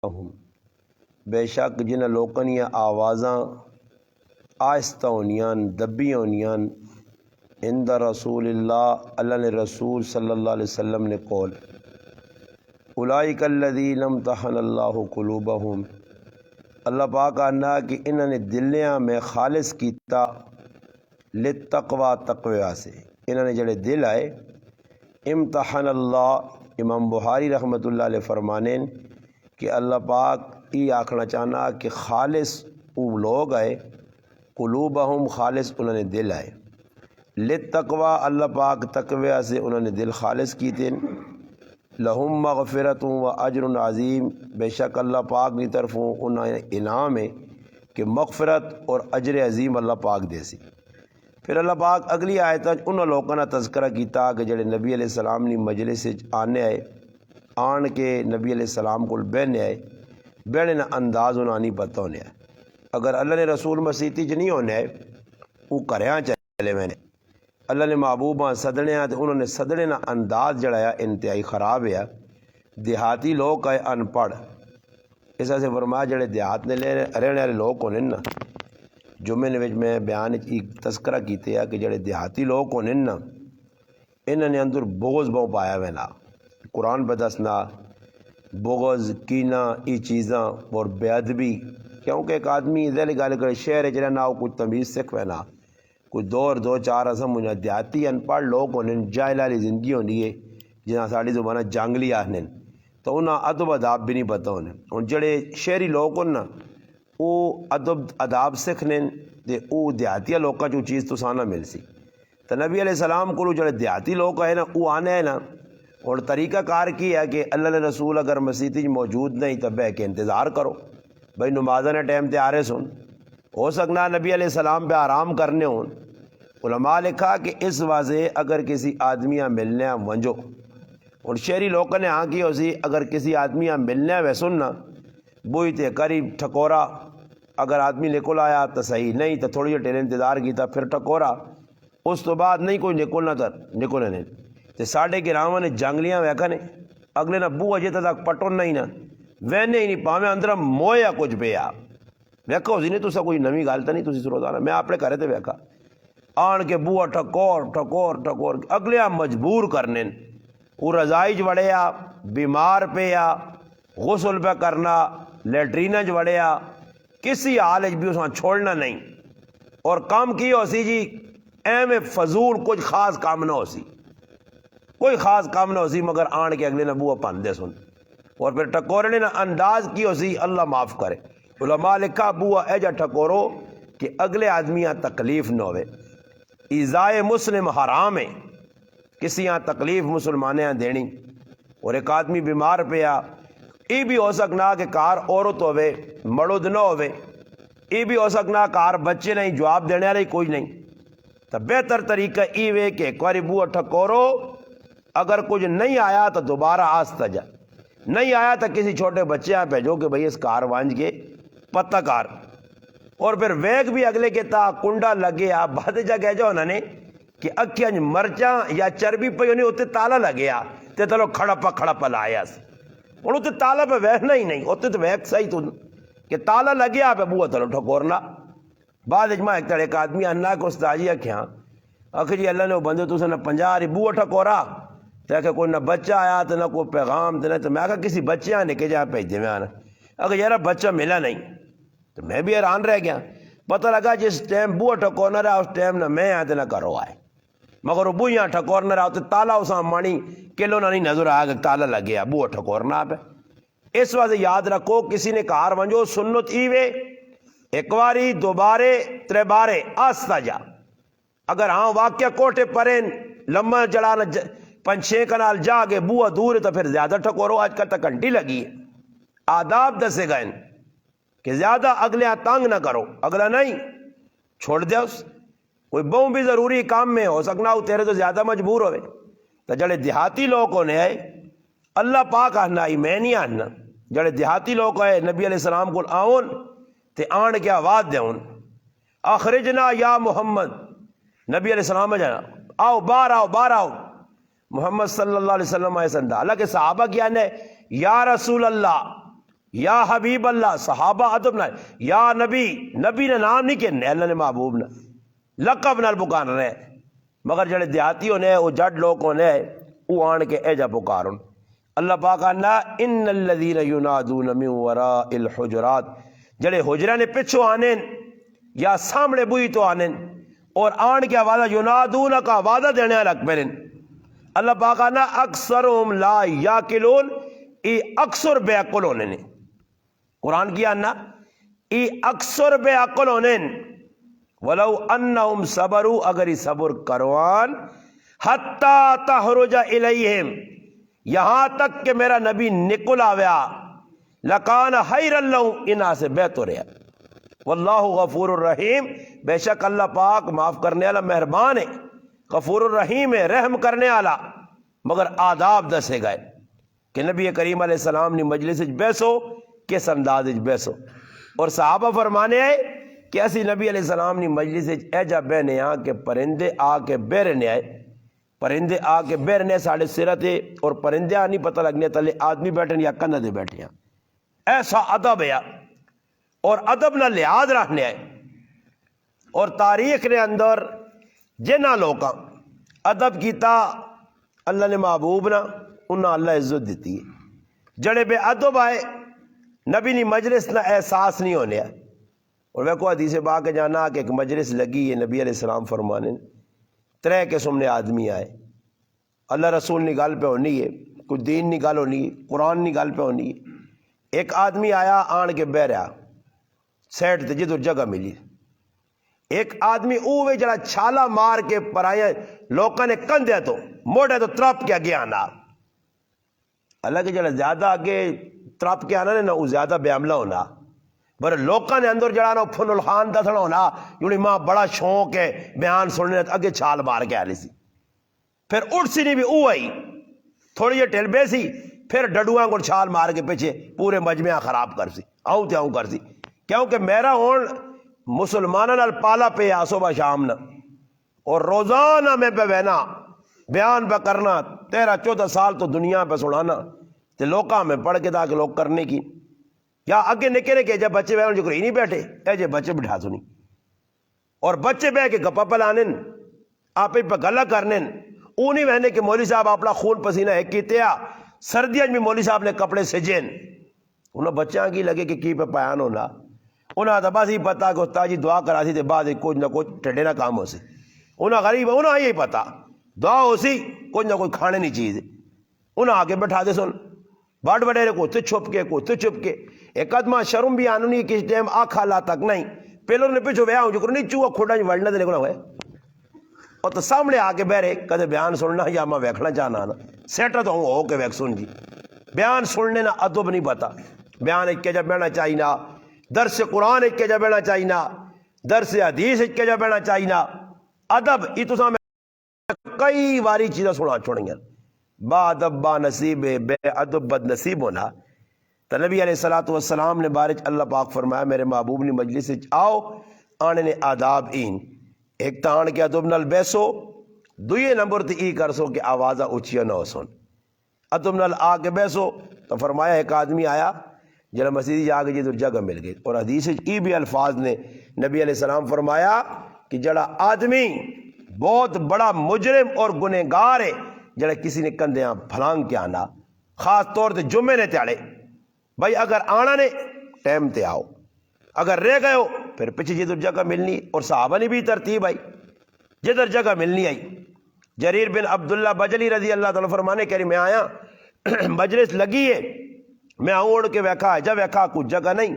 بے شک جنہ لوکاں آوازاں آہستہ ہونیاں دبی ہونیاں عند رسول اللہ اللہ نے رسول صلی اللہ علیہ وسلم نے کول اولئک الذین امتحن اللہ قلوبہم اللہ پاک آنا کہ انہوں نے دلیاں میں خالص کیتا للتقوی تقوی سے انہوں نے جڑے دل آئے امتحن اللہ امام بخاری رحمۃ اللہ علیہ فرمانین کہ اللہ پاک یہ آکھنا چاہنا کہ خالص وہ لوگ آئے قلوبہم خالص انہوں نے دل آئے للتقوی اللہ پاک تقوی سے انہوں نے دل خالص کیتے لہم مغفرت و اجر عظیم بے شک اللہ پاک کی طرفوں انہیں انعام ہے کہ مغفرت اور اجر عظیم اللہ پاک دے سی۔ پھر اللہ پاک اگلی آیت انہوں لوگوں نے تذکرہ کیتا کہ جڑے نبی علیہ السلام نے مجلس آنے آئے آن کے نبی علیہ السلام کو بہنے آئے بہنے نہ انداز انہوں نہیں پتہ ہونے آئے اگر اللہ نے رسول مسیتی نہیں ہونے آئے وہ کریاں چلے میں نے اللہ نے محبوباں سدنے ہیں تو انہوں نے سدنے نہ انداز جڑایا انتہائی خراب ہے دیہاتی لوگ آئے ان پڑھ اس سے فرمایا جڑے دیہات نے رہنے والے لوگ ہونے نا جمعے نے میں بیان ایک تذکرہ کیتے ہیں کہ جڑے دیہاتی لوگ ہونے نا انہوں نے اندر بغض بہت پایا ہوئے نا قرآن پہ دسنا بغض کینہ یہ چیزاں اور بے ادبی کیونکہ ایک آدمی ذیلی گال کرے شہر چ رہنا کچھ تمیز سکھ وینا کوئی دو چار اسم ہونا دیہاتی ان پڑھ لوگ ہونے جاہل والی زندگی ہونی ہے جہاں ساری زبانہ جانگلی آنے تو انہیں ادب اداب بھی نہیں پتہ ہونے ہوں جڑے شہری لوگ ہونا وہ ادب اداب سکھنے تے وہ دیہاتی لوگوں چو چیز تو سانا مل سی تو نبی علیہ السلام کو جڑے دیہاتی لوگ ہے نا وہ آنے ہیں نا اور طریقہ کار کی ہے کہ اللہ نے رسول اگر مسیتی موجود نہیں تو بہ کے انتظار کرو بھائی نمازہ نے ٹائم تے آ رہے سن ہو سکنا نبی علیہ السلام پہ آرام کرنے ہوں علماء لکھا کہ اس واضح اگر کسی آدمیاں ملنے ونجو اور شہری لوگوں نے ہاں کی ہو سی اگر کسی آدمیاں ملنے وے سننا بوئی تے قریب ٹھکورا اگر آدمی نکل آیا تو صحیح نہیں تو تھوڑی جی ٹیر انتظار کیتا پھر ٹکورا اس تو بعد نہیں کوئی نکلنا تھا نکلنے نہیں تو ساڑھے گراواں نے جنگلیاں ویکھا نے اگلے نہ بو اجے تک پٹون نہیں نا وہنے ہی نہیں پاویں اندر مویا کچھ پیا ویکھا اسی نے تسا کوئی نویں گل تو نہیں تسی روزانہ میں اپنے گھر تے ویکھا آن کے بوا ٹھکور اگلے مجبور کرنے وہ رضائی چ وڑیا بیمار پیا غسل پہ کرنا لیٹرین چ وڑیا کسی حال بھی اس چھوڑنا نہیں اور کام کی ہو سی جی ایم فضول کچھ خاص کام نہ ہو سی کوئی خاص کام نہ ہو سی مگر آن کے اگلے نہ بوا پاندے سن اور پھر ٹکورنے نہ انداز کی ہو سی اللہ معاف کرے علماء لکھا بوا ایجا ٹکورو کہ اگلے آدمیاں تکلیف نہ ہوئے ایذائے مسلم حرام ہے کسی یہاں تکلیف مسلمانیاں دینی اور ایک آدمی بیمار پیا یہ بھی ہو سکنا کہ کار عورت ہوئے مرد نہ ہوئے یہ بھی ہو سکنا کار بچے نہیں جواب دینے والے کوئی نہیں تو بہتر طریقہ یہ وے کہ ایک باری بوا ٹھکورو اگر کچھ نہیں آیا تو دوبارہ آستا جا نہیں آیا تو کسی چھوٹے بچے یہاں بھیجو کہ بھئی اس کار وانج کے پتہ کار اور پھر ویگ بھی اگلے کے تا کنڈا لگے آپ بات جا کہہ جاؤ انہوں نے کہ اکھیاں مرچاں یا چربی پہ نہیں ہوتے تالا لگیا تے تلو کھڑا پا لایا سی اور ہوتے تالا پہ ویخنا ہی نہیں ہوتے تو ویخ صحیح تو کہ تالا لگیا پہ بوا تلو ٹھکورنا بعد اجماع ایک طرح ایک آدمی انہا کو استاجی اکھیاں اکھے جی اللہ نے وہ بندے تو سے نہ 50 بوا ٹھکورا تو کہ کوئی نہ بچہ آیا تو نہ کوئی پیغام تو نہ تو میں کہا کسی بچے آنے کے جہاں پہ دے میں آنا اگر یارا بچہ ملا نہیں تو میں بھی حیران رہ گیا پتہ لگا جس ٹائم بوا ٹھکورنا رہا اس ٹائم نہ میں آتے نہ کرو آئے مگر وہ بویاں ٹھکورنا رہا تو تالا اساں مانی کلو نہ نہیں نظر آیا کہ تالا لگیا بوا ٹھکورنا پہ اس واسطے یاد رکھو کسی نے کار ونجو سنت ایوے ایک باری دوبارے ترے بارے آستا جا اگر ہاں واقعہ کوٹے پرین لمبا جڑانا 5-6 کنال جا کے بوا دور ہے تو پھر زیادہ ٹھکورو آج کل تک گھنٹی لگی ہے آداب دسے گئے کہ زیادہ اگلے تنگ نہ کرو اگلا نہیں چھوڑ دے اس کوئی بہت بھی ضروری کام میں ہو سکنا ہو تیرے تو زیادہ مجبور ہوئے تو جڑے دیہاتی لوگ ہونے آئے اللہ پاک آنا ہی میں نہیں آنا جڑے دیہاتی لوگ آئے نبی علیہ السلام کو آؤن تے آن کے آواز دے ان اخرجنا یا محمد نبی علیہ السلام جانا آؤ باہر آؤ محمد صلی اللہ علیہ وسلم آئے سندہ اللہ کے صحابہ کیا نے یا رسول اللہ یا حبیب اللہ، صحابہ ادب نہ یا نبی، نبی نے نام نہیں کہنے، اللہ نے محبوب نہ لقب نال پکار رہے، مگر جڑے دیہاتی ہونے وہ جڈ لوگ ہونے وہ آن کے ایجا پکارن۔ اللہ پاک آنا ان الذین ینادون من وراء الحجرات، جڑے حجرہ نے پچھو آنے یا سامنے بوئی تو آنے اور آن کے آوازہ ینادون کا آوازہ دینے الگ پہنن۔ اللہ پاک آنا اکثرهم لا یاکلون، ای اکثر بے عقل ہونے نے، قرآن کی آنا ای اکثر بے عقل ہونے، ولو انہم صبروا، اگر ای صبر کروان، حتی تخرج الیہم، یہاں تک کہ میرا نبی نکل آویا، لکان خیر لہم، انہا سے بہتر ہے۔ واللہ غفور الرحیم، بے شک اللہ پاک معاف کرنے والا مہربان ہے، غفور الرحیم ہے، رحم کرنے والا۔ مگر آداب دسے گئے کہ نبی کریم علیہ السلام نے مجلس وچ بیسو کس انداز وچ بیسو، اور صحابہ فرمانے آئے کہ اسی نبی علیہ السلام نے مجلس وچ ایجا بہنے آ کہ پرندے آ کے بیرنے آئے، پرندے آ کے بیرنے ساڑھے سرتے، اور پرندے آ نہیں پتہ لگنے تلے آدمی بیٹھے یا کندھے دے بیٹھے ہیں، ایسا ادب ہے اور ادب نہ لحاظ رکھنے آئے۔ اور تاریخ نے اندر جنہ لوکاں ادب کیتا اللہ نے محبوب نہ انہاں اللہ عزت دیتی ہے، جڑے بے ادب آئے نبی نی مجلس نہ احساس نہیں ہونے آئے۔ اور وہ کو حدیث با کے جانا کہ ایک مجلس لگی ہے، نبی علیہ السلام فرمانے ترے قسم نے آدمی آئے، اللہ رسول نی گل پہ ہونی ہے، کوئی دین نی گل ہونی ہے، قرآن نی گل پہ ہونی ہے۔ ایک آدمی آیا آن کے بہ رہا سیٹ تے جدھر جگہ ملی، ایک آدمی اوے جڑا چھالا مار کے پرایا لوکاں نے کندھے تو موڑے تو ترپ کے اگے آنا، حالانکہ جڑا زیادہ اگے ترپ کے آنا نا وہ زیادہ بے عملہ ہونا، پر لوکاں نے اندر جڑا نا فن الخان دسنا ہونا، جڑی ماں بڑا شوق ہے بیان سننے اگے چھال مار کے آ رہی سی، پھر اٹھ سی نہیں بھی او آئی تھوڑی جی ٹلبے سی، پھر ڈڈواں کو چھال مار کے پیچھے پورے مجمع خراب کر سی، آؤں تے آؤں کر سی، کیونکہ میرا ہون مسلمانہ نال پالا پہ صبح شام نہ، اور روزانہ میں پہ بہنا بیان پہ کرنا، 13-14 سال تو دنیا پہ سنانا، تے لوکاں میں پڑھ کے تاکہ لوگ کرنے کی، یا اگے نکے نکے جب بچے بیٹھے جو کوئی نہیں بیٹھے اے جے بچے بٹھا سنی، اور بچے بہ کے گپا پلانے آپ پہ گلا کرنے، او نہیں بہنے کہ مولوی صاحب اپنا خون پسینہ ایک کیتے آ، سردیاں میں مولوی صاحب نے کپڑے سجین، انہوں بچیاں کی لگے کہ کی پہ پیان ہونا، انہاں تو بس ہی پتا کہ استاد جی دعا کرا سی تے بعد کچھ نہ کچھ ٹھڈے نہ کام ہو سی، انہاں غریب انہاں یہی پتا دعا ہو سی کچھ نہ کوئی کھانے نہیں چیز، انہاں آگے بٹھا دے سن بڑ بڑے کو تے چھپ کے کو تے چھپ کے، ایک قدمہ شرم بھی آنونی کس ٹائم آکھا لا تک نہیں، پہلوں نے پیچھو بیاں جو نہیں چوہا کھوڑا جو وڑنا دے نکلا ہوئے، اور تو سامنے آ کے بہرے کدے بیان سننا یا میں ویکھنا چاہنا نا سیٹا تو ہو کے ویک سن جی، بیان سننے نا ادب نہیں پتا، بیان ایک کے جب بینا چاہینا، درس قرآن ایک کے جب بینا چاہینا، درس حدیث ایک کے جب بینا چاہینا، ادب یہ تو سامنے کئی واری چیزیں سنا چھوڑیں گے، با ادب با نصیب بے ادب بد نصیب ہونا۔ تو نبی علیہ السلام نے بارچ اللہ پاک فرمایا میرے محبوب نے مجلس آؤ آنے نے آداب این، ایک تو آن کے ادب نال بیسو، دوئے نمبر تے ای کر سو کہ آوازہ اچھیا نہ ہو سن، ادب نال آ کے بیسو۔ تو فرمایا ایک آدمی آیا جڑا مسجد جا کے جدھر جگہ مل گئی، اور حدیث ای بھی الفاظ نے نبی علیہ السلام فرمایا کہ جڑا آدمی بہت بڑا مجرم اور گنہگار ہے جڑا کسی نے کندیاں پھلانگ کے آنا، خاص طور تے جمعے نے تیاڑے، بھائی اگر آنا نے ٹائم تے آؤ، اگر رہ گئے ہو پھر پیچھے جدھر جگہ ملنی، اور صحابہ نے بھی ترتیب آئی جدھر جگہ ملنی آئی۔ جریر بن عبداللہ بجلی رضی اللہ تعالیٰ فرمانے کہہ رہی میں آیا مجلس لگی ہے، میں اوڑ کے ویکھا جب ویکھا کچھ جگہ نہیں،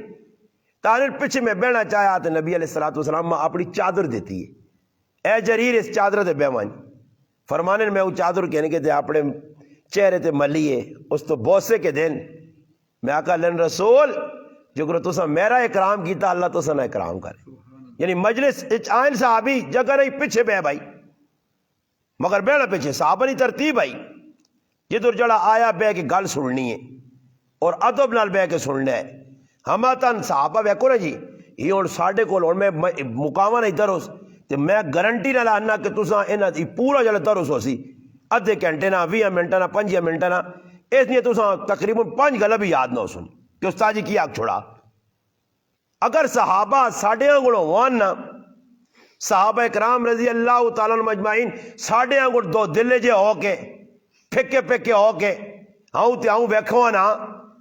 تاریر پیچھے میں بیٹھنا چاہیا تو نبی علیہ السلام میں اپنی چادر دیتی ہے، اے جریر اس چادر تے بیوانی، فرمانے میں وہ چادر کہنے کے تے اپنے چہرے تے ملیے اس تو بوسے کے دن، میں آقا لن رسول جو کرو تو میرا اکرام کیتا اللہ تو سنا اکرام کرے، یعنی مجلس آئین صحابی جگہ نہیں پیچھے بے بھائی، مگر بیٹھنا پیچھے صحابہ نہیں ترتیب آئی، جدھر جڑا آیا بے کے گل سننی ہے اور ادب نال بہ کے سننا ہے، ہما تن صحابہ ویکو نا جی یہ ہوں ساڈے کول ہوں میں مقاما نہیں درس تے میں گارنٹی نہ لانا کہ تساں انہاں دی پورا جڑا درس ہو سی ادھے گھنٹے نہ 20 منٹ نہ 5 منٹ نہ اس لیے تساں تقریباً 5 گلا بھی یاد نہ ہو سن، کہ استاد جی کی آگ چھوڑا. اگر صحابہ ساڈے آنگڑوں وان نا صحابہ اکرام رضی اللہ تعالیٰ عنہ مجمعین ساڈے آنگڑ دو دلے جے ہو کے پھکے پھکے ہو کے تے ویکھوان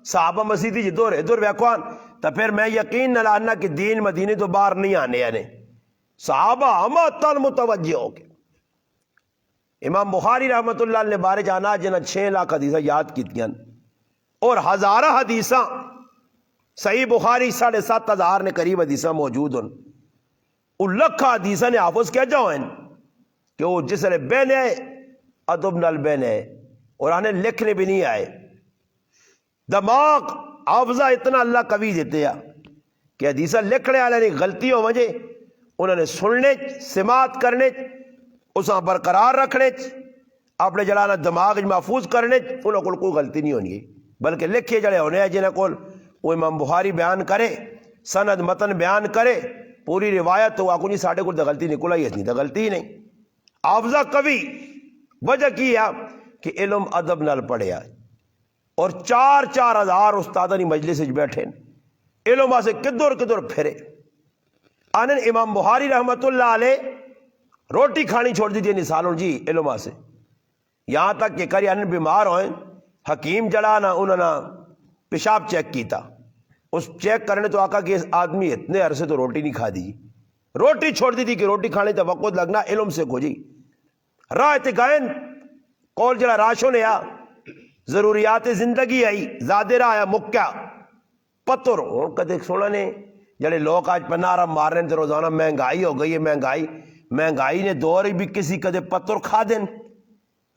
صحابہ مسیدی جی ادھر ویکھوان تو پھر میں یقین نہ لانا کہ دین مدینے تو باہر نہیں آنے یعنی صحابہ ہما تن متوجہ ہو کے. امام بخاری رحمت اللہ علیہ بارے جانا جنہیں 6 لاکھ حدیثہ یاد کیتیاں اور ہزارہ حدیثہ صحیح بخاری 7,500 نے قریب حدیثہ موجود ہیں. ان لکھا حدیثہ نے حافظ کیا جاؤں کہ وہ جس نے بین ہے ادب نال بین ہے اور آنے لکھنے بھی نہیں آئے. دماغ حافظہ اتنا اللہ قوی دیتے ہیں کہ حدیثہ لکھنے والے نہیں غلطی ہو وجہ انہوں نے سننے سماعت کرنے اس برقرار رکھنے اپنے جڑانا دماغ محفوظ کرنے انہوں کو کوئی غلطی نہیں ہونی بلکہ لکھے جڑے ہونے ہیں جنہیں کو وہ امام بخاری بیان کرے سند متن بیان کرے پوری روایت تو آکو نہیں ساڑھے کو غلطی نکل آئی نہیں غلطی ہی نہیں. حافظہ قوی وجہ کی ہے کہ علم ادب نال پڑھے اور 4-4 ہزار استادانی مجلس بیٹھے علم سے کدھر کدھر پھرے. آنن امام بخاری رحمت اللہ علیہ روٹی کھانی چھوڑ دی تھی نسالوں جی علم سے یہاں تک کہ کری آنن بیمار ہوئیں حکیم جڑانا انہوں نے پیشاب چیک کیتا اس چیک کرنے تو آقا کہ اس آدمی اتنے عرصے تو روٹی نہیں کھا دی روٹی چھوڑ دی تھی کہ روٹی کھانے تو وقت لگنا علم سے کو جی راہ گائن کول جڑا راشو نے آ ضروریات زندگی آئی زیادہ راہ آیا مکہ پتر ہوں کدے سونا نے جڑے لوگ آج پنارا مار رہے ہیں روزانہ مہنگائی ہو گئی ہے مہنگائی نے دور بھی کسی کدے پتر کھا دیں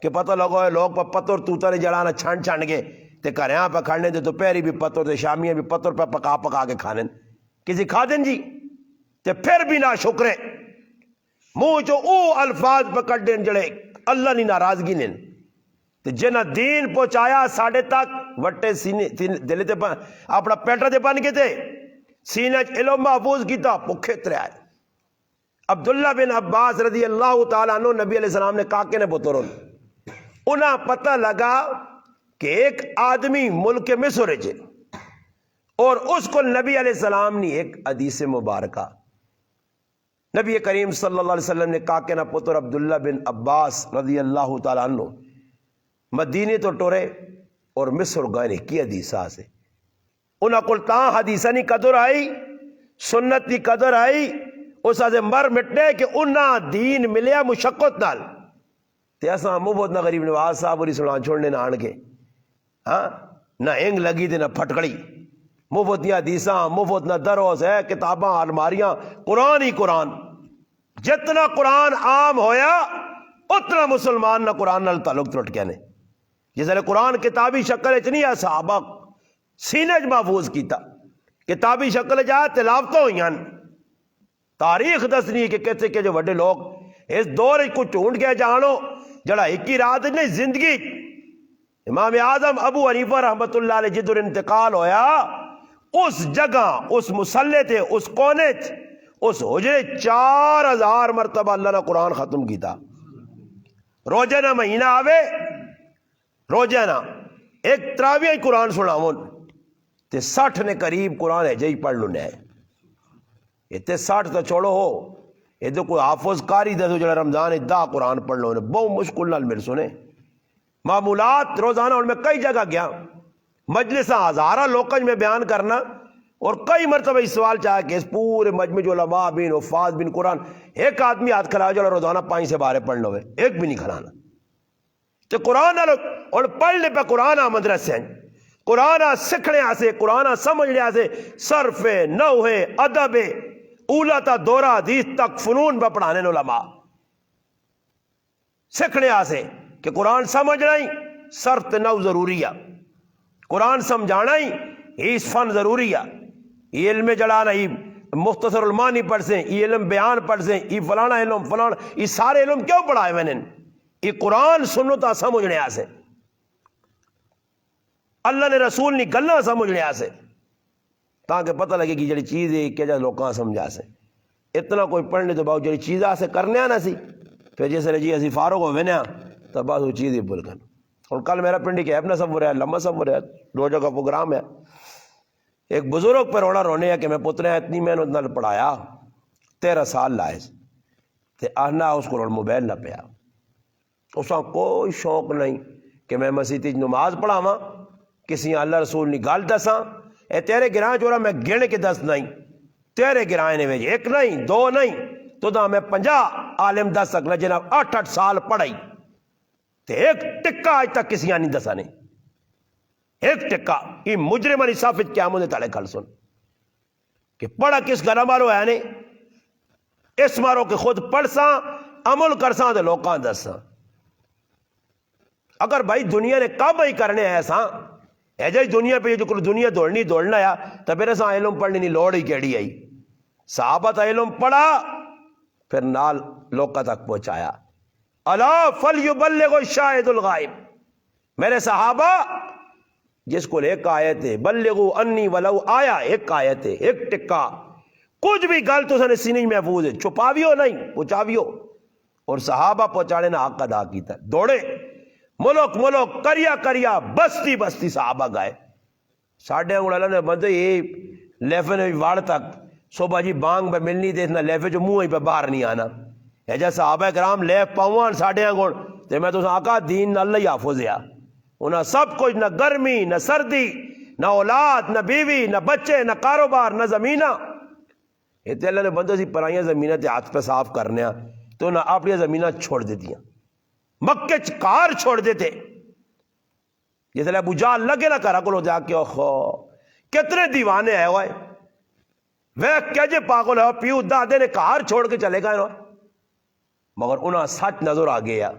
کہ پتہ لگو ہے لوگ پتر توتا نے جڑانا چھان گے تے کریاں پہ کھڑنے دے دوپہری بھی پتر تے شامیاں بھی پتر پہ پکا کے کھانے کسی کھا دیں جی تے پھر بھی نہ شکرے منہ جو او الفاظ پہ کٹ دیں جڑے اللہ نے ناراضگی نے تے جنہ دین پہنچایا ساڑھے تک وٹے سینے دلے تے اپنا پیٹر تے بن کے تے سینے علم محفوظ کیتا پکھے ترے آئے. عبداللہ بن عباس رضی اللہ تعالیٰ عنہ نبی علیہ السلام نے کاکے نے پترون انہاں پتہ لگا کہ ایک آدمی ملک مصر ہے اور اس کو نبی علیہ السلام نے ایک حدیث مبارکہ نبی کریم صلی اللہ علیہ وسلم نے کاکے نہ پتر عبداللہ بن عباس رضی اللہ تعالیٰ عنہ مدینے تو ٹورے اور مصر گئے کی حدیثہ سے انہاں کو تاں حدیثہ نہیں قدر آئی سنت کی قدر آئی اس سے مر مٹنے کہ انہاں دین ملیا مشقت نال تے اساں مفت نہ غریب نواز صاحب وری سنا چھوڑنے نہ آن کے ہاں نہ انگ لگی تے نہ پھٹکڑی مفت نہ حدیثاں مفت نہ دروس ہے کتاباں الماریاں قرآن ہی قرآن جتنا قرآن عام ہویا اتنا مسلمان نہ قرآن نال تعلق ٹوٹ گیا نے جس نے قرآن کتابی شکل اتنی ہے صحابہ سینے محفوظ کیتا کتابی شکل جا تلاوتیں ہوئی تاریخ دسنی کہ کیسے کہ جو بڑے لوگ اس دور کو ڈھونڈ کے جانو جڑا ایک ہی رات نہیں زندگی امام اعظم ابو حنیفہ رحمت اللہ علیہ جدر انتقال ہویا اس جگہ اس مسلح تھے اس کونے اس حجرے 4000 مرتبہ اللہ نے قرآن ختم کیتا روزانہ مہینہ آوے روزانہ ایک تراویح قرآن سناون تے 60 نے قریب قرآن ہے جی پڑھ لو نے اتنے 60 تو چھوڑو ہو یہ تو کوئی حافظ کاری دے دو جڑا رمضان دا قرآن پڑھ لو نے بہت مشکل نال میرے سنے معمولات روزانہ اور میں کئی جگہ گیا مجلساں ہزارہ لوکج میں بیان کرنا اور کئی مرتبہ اس سوال چاہا کہ اس پورے مجمع جو علماء بین حفاظ بین قرآن ایک آدمی ہاتھ کھڑا جو روزانہ 5 سے 12 پڑھ لو ایک بھی نہیں کھڑانا تو قرآن اور پڑھنے پہ قرآن مدرسے ہیں قرآن سکھنے سے قرآن سمجھنے سے صرف نحو ادب اولا تا دورہ حدیث تک فنون پہ پڑھانے علماء سکھنے سے کہ قرآن سمجھنا ہی صرف نحو ضروری ہے قرآن سمجھانا ہی اس فن ضروری ہے یہ علم جڑانا ہی مختصر المانی پڑھ سے یہ علم بیان پڑھ سے یہ فلانا علم فلانا یہ سارے علم کیوں پڑھائے میں نے یہ قرآن سنتا سمجھنے سے اللہ نے رسول نے گلہ سمجھنے سے تاکہ پتہ لگے کہ جڑی چیز ہے کہ جا لوکاں سمجھا سے اتنا کوئی پڑھنے تو باؤ جڑی چیز سے کرنے آنا سی پھر جیسے جی اسی فاروق ہو وینے تو بعد وہ چیز ہی بھول کر اور کل میرا پنڈی کے اپنا سفر ہے لمبا سفر ہے 2 جگہ پروگرام ہے ایک بزرگ پہ رونا رونے ہے کہ میں پترے اتنی محنت نال پڑھایا 13 سال لائے تے آنا اس کو موبائل نہ پیا، اس کا کوئی شوق نہیں کہ میں مسجد نماز پڑھاواں، کسی اللہ رسول نے گل دساں، اے تیرے گراں چورا میں گن کے دس نہیں، تیرے گراں نے وچ ایک نہیں 2 نہیں تو دا میں 50 عالم دس سکنا جنہاں 8 سال پڑھائی تے ایک ٹکا اج تک کسی نہیں دسا نہیں، ایک ٹکا یہ مجرم علی صافت کیا مجھے تالے کھل سن کہ پڑھا کس گھر مارو ہے نہیں اس مارو کہ خود پڑھساں عمل کرساں تے لوکاں دساں۔ اگر بھائی دنیا نے کب ہی کرنے ایسا ایجا دنیا پہ جو دنیا دوڑنا یا تو پھر ایسا علم پڑھنے نہیں لوڑ ہی کیڑی آئی، صحابہ تا علم پڑھا پھر نال لوکاں تک پہنچایا۔ الا فلیبلغ الشاہد الغائب، میرے صحابہ جس کو ایک آیت ہے بلغوا انی ولو آیا، ایک آیت ہے ایک ٹکا، کچھ بھی گل تو سنے سینے میں محفوظ ہے، چھپاویو نہیں پہنچاویو، اور صحابہ پہنچانے نہ حق ادا کیتا، دوڑے ملک ملک کریا کریا بستی بستی صحابہ گئے، ساڑھے انگل اللہ نے بندے یہ لیفے نے واڑ تک صبح جی بانگ پہ ملنی دیکھنا لیفے جو منہ ہی پہ باہر نہیں آنا، ایجا صحابہ کرام لیف پاؤں ساڑھے انگل تے میں تو آقا دین نہ اللہ ہی حافظ ہے، انہاں سب کچھ نہ گرمی نہ سردی نہ اولاد نہ بیوی نہ بچے نہ کاروبار نہ زمینہ، یہ اللہ نے بندے سی پرائیاں زمینہ تے ہاتھ پہ صاف کرنے تو نہ اپنی زمینہ چھوڑ دیتی ہیں، مکے چکار چھوڑ دیتے، جس لئے ابو جہل لگے نہ کرا کلو جا کے اوخو کتنے دیوانے ہیں ہوئے وہ کہجے پاگل ہے پیو دادے نے کار چھوڑ کے چلے گئے مگر انہاں سچ نظر آ گیا،